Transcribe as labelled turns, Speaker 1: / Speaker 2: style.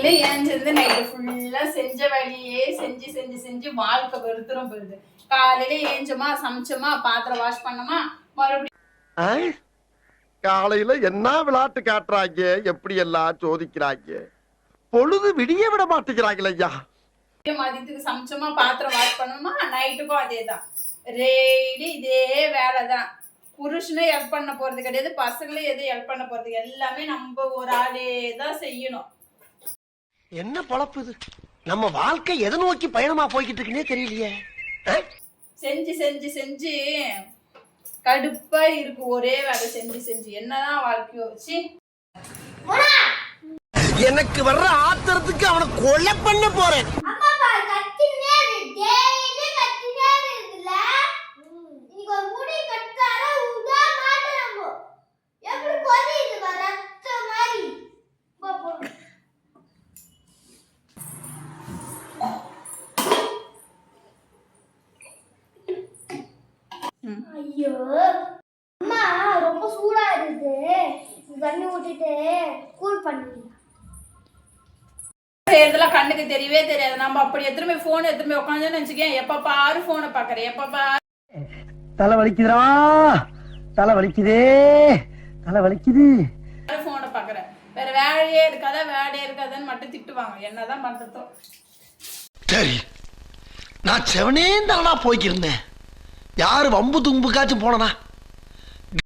Speaker 1: ஏஞ்சிருந்து night ஃபுல்லா செஞ்ச வேலையே செஞ்சு செஞ்சு செஞ்சு வாழ்க்கை வெறுத்துரும் போயிடுது. காலையில ஏஞ்சோமா, சமைச்சோமா, பாத்திரம் வாஷ் பண்ணோமா, மறுபடியும்
Speaker 2: காலையில என்ன விளையாட்டு காட்டுறாங்க, எப்படி எல்லாம் சோதிக்கிறாங்க. பொழுது விடிய விட மாட்டேங்கிறாங்களே ஐயா.
Speaker 1: மதியத்துக்கு சமைச்சோமா, பாத்திரம் வாஷ் பண்ணோமா, நைட்டுக்கும் அதேதான். டெய்லி இதே வேலைதான். புருஷனும் ஹெல்ப் பண்ண போறது கிடையாது, பசங்களும் எதுவும் ஹெல்ப் பண்ண போறது, எல்லாமே நம்ம ஒரு ஆளே தான் செய்யணும்.
Speaker 3: என்ன பொழப்பு இது? நம்ம வாழ்க்கை எதை நோக்கி பயணமா போய்கிட்டு இருக்குன்னே தெரியலையே.
Speaker 1: செஞ்சு செஞ்சு செஞ்சு கடுப்பா இருக்கு, ஒரே வேலை செஞ்சு செஞ்சு. என்னதான் வாழ்க்கையோ.
Speaker 3: எனக்கு வர்ற ஆத்திரத்துக்கு அவனை கொலை பண்ண போறேன்.
Speaker 4: ஐயோ அம்மா ரொம்ப சூடா இருக்கு, தண்ணி ஊத்திட்டு கூல் பண்ணுங்க.
Speaker 1: இதெல்லாம் கண்ணுக்கு தெரியவே தெரியாது. நம்ம அப்படி எத்தனை போன் எடுத்துமே உட்காந்து நினைச்சுக்கேன், எப்ப பாரு போனை பாக்குறேன், எப்ப பாரு.
Speaker 3: தலை வலிக்குதுடா, தலை வலிக்குதே, தலை வலிக்குது.
Speaker 1: போனை பாக்குறேன், வேற வேலையே இருக்காதா, வேலையே இருக்காதான்னு மட்டும் திட்டுவாங்க. என்னதான் பண்றதோ.
Speaker 3: சரி, நான் செவனே தானா போய்க்கிருந்தேன். யாரு வம்பு தும்புக்காச்சும் போனனா?